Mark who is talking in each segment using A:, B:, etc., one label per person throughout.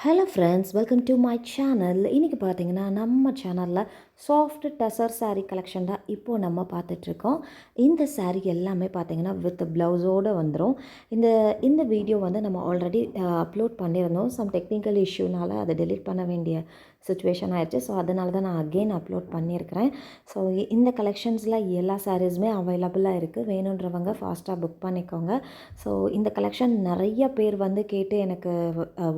A: Hello friends, welcome to my channel. இன்றைக்கி பார்த்தீங்கன்னா நம்ம சேனலில் சாஃப்ட் டசர் saree கலெக்ஷன் தான் இப்போது நம்ம பார்த்துட்ருக்கோம். இந்த saree எல்லாமே பார்த்தீங்கன்னா வித் ப்ளவுஸோடு வந்துடும். இந்த இந்த வீடியோ வந்து நம்ம ஆல்ரெடி அப்லோட் பண்ணியிருந்தோம். சம் டெக்னிக்கல் இஷ்யூனால் அதை டெலீட் பண்ண வேண்டிய சுச்சுவேஷன் ஆயிடுச்சு. ஸோ அதனால தான் நான் அகெயின் அப்லோட் பண்ணியிருக்கிறேன். ஸோ இந்த கலெக்ஷன்ஸில் எல்லா சாரீஸுமே அவைலபிளாக இருக்குது. வேணுன்றவங்க ஃபாஸ்ட்டாக புக் பண்ணிக்கோங்க. ஸோ இந்த கலெக்ஷன் நிறைய பேர் வந்து கேட்டு எனக்கு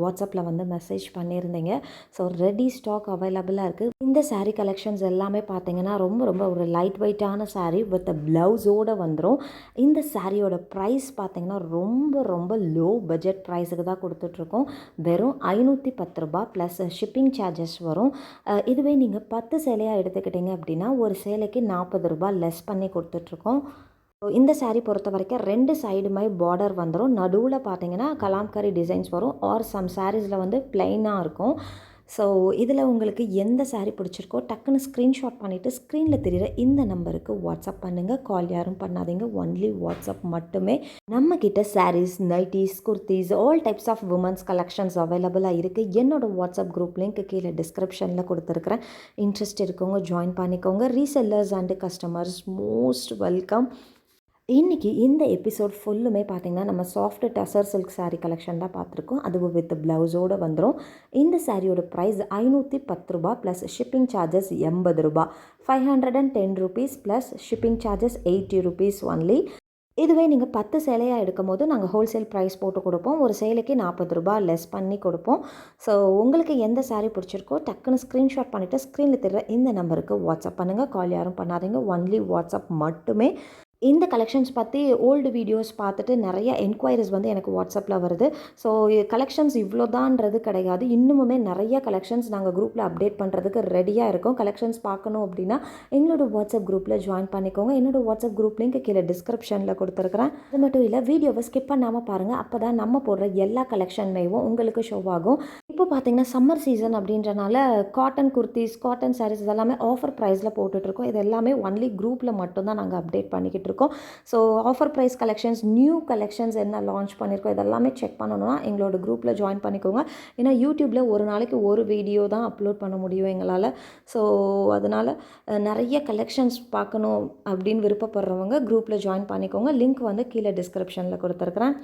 A: வாட்ஸ்அப்பில் வந்து மெசேஜ் பண்ணியிருந்தீங்க. ஸோ ரெடி ஸ்டாக் அவைலபிளாக இருக்குது. இந்த saree கலெக்ஷன்ஸ் எல்லாமே பார்த்தீங்கன்னா ரொம்ப ரொம்ப ஒரு லைட் வெயிட்டான saree வித் ப்ளவுஸோடு வந்துடும். இந்த சாரியோட ப்ரைஸ் பார்த்தீங்கன்னா ரொம்ப ரொம்ப லோ பட்ஜெட் ப்ரைஸுக்கு தான் கொடுத்துட்ருக்கோம். வெறும் 510 ரூபா ப்ளஸ் ஷிப்பிங் சார்ஜஸ் வரும். இதுவே நீங்கள் 10 சேலையாக எடுத்துக்கிட்டிங்க அப்படின்னா ஒரு சேலைக்கு 40 ரூபா லெஸ் பண்ணி கொடுத்துட்ருக்கோம். இந்த saree பொறுத்த வரைக்கும் 2 சைடுமே பார்டர் வந்துடும். நடுவில் பார்த்தீங்கன்னா கலாம்கரி டிசைன்ஸ் வரும். ஆர் சம் சாரீஸில் வந்து பிளெயினாக இருக்கும். ஸோ இதில் உங்களுக்கு எந்த saree பிடிச்சிருக்கோ டக்குன்னு ஸ்க்ரீன்ஷாட் பண்ணிவிட்டு ஸ்க்ரீனில் தெரிகிற இந்த நம்பருக்கு வாட்ஸ்அப் பண்ணுங்கள். கால் யாரும் பண்ணாதீங்க, ஒன்லி வாட்ஸ்அப் மட்டுமே. நம்மக்கிட்ட sarees, nighties, kurtis, all types of womens collections அவைலபிளாக இருக்குது. என்னோடய வாட்ஸ்அப் குரூப் லிங்க் கீழே டிஸ்கிரிப்ஷனில் கொடுத்துருக்குறேன். இன்ட்ரெஸ்ட் இருக்கவங்க ஜாயின் பண்ணிக்கோங்க. Resellers and customers most welcome. இன்றைக்கி இந்த எபிசோட் ஃபுல்லுமே பார்த்திங்கன்னா நம்ம soft tussar silk saree collection தான் பார்த்துருக்கோம். அதுவும் வித் ப்ளவுஸோடு வந்துடும். இந்த சாரியோட ப்ரைஸ் 510 ரூபா ப்ளஸ் ஷிப்பிங் சார்ஜஸ் 80 ரூபா. 510 rupees plus shipping charges 80 rupees only. இதுவே நீங்கள் 10 சேலையாக எடுக்கும் போது நாங்கள் ஹோல்சேல் ப்ரைஸ் போட்டு கொடுப்போம். ஒரு சேலைக்கு 40 ரூபா லெஸ் பண்ணி கொடுப்போம். ஸோ உங்களுக்கு எந்த saree பிடிச்சிருக்கோ டக்குன்னு ஸ்க்ரீன்ஷாட் பண்ணிவிட்டு ஸ்க்ரீனில் தெரிகிற இந்த நம்பருக்கு வாட்ஸ்அப் பண்ணுங்கள். கால் யாரும் பண்ணாதீங்க, ஒன்லி வாட்ஸ்அப் மட்டுமே. இந்த கலெக்ஷன்ஸ் பற்றி ஓல்டு வீடியோஸ் பார்த்துட்டு நிறைய என்கொயரிஸ் வந்து எனக்கு வாட்ஸ்அப்பில் வருது. ஸோ கலெக்ஷன்ஸ் இவ்வளோதான்றது கிடையாது. இன்னுமுமே நிறைய கலெக்ஷன்ஸ் நாங்கள் குரூப்பில் அப்டேட் பண்ணுறதுக்கு ரெடியாக இருக்கோம். கலெக்ஷன்ஸ் பார்க்கணும் அப்படின்னா எங்களோட வாட்ஸ்அப் குரூப்பில் ஜாயின் பண்ணிக்கோங்க. என்னோட வாட்ஸ்அப் குரூப் லிங்க் கீழே டிஸ்கிரிப்ஷனில் கொடுத்துருக்குறேன். அது மட்டும் இல்லை, வீடியோவை ஸ்கிப் பண்ணாமல் பாருங்கள். அப்போ தான் நம்ம போடுற எல்லா கலெக்ஷன்மேவும் உங்களுக்கு ஷோ ஆகும். இப்போ பார்த்தீங்கன்னா சம்மர் சீசன் அப்படின்றனால காட்டன் குர்த்திஸ், காட்டன் சாரீஸ் இதெல்லாமே ஆஃபர் ப்ரைஸில் போட்டுட்ருக்கோம். இது எல்லாமே ஒன்லி குரூப்பில் மட்டும்தான் நாங்கள் அப்டேட் பண்ணிக்கிட்டு இருக்கோம். So offer price collections, new collections என்ன லான்ச் பண்ணியிருக்கோம் இதெல்லாமே செக் பண்ணணும்னா எங்களோட குரூப்பில் ஜாயின் பண்ணிக்கோங்க. ஏன்னா யூடியூப்பில் ஒரு நாளைக்கு ஒரு வீடியோ தான் அப்லோட் பண்ண முடியும் எங்களால். ஸோ அதனால் நிறைய கலெக்ஷன்ஸ் பார்க்கணும் அப்படின்னு விருப்பப்படுறவங்க குரூப்பில் ஜாயின் பண்ணிக்கோங்க. லிங்க் வந்து கீழே டிஸ்கிரிப்ஷனில் கொடுத்துருக்குறேன்.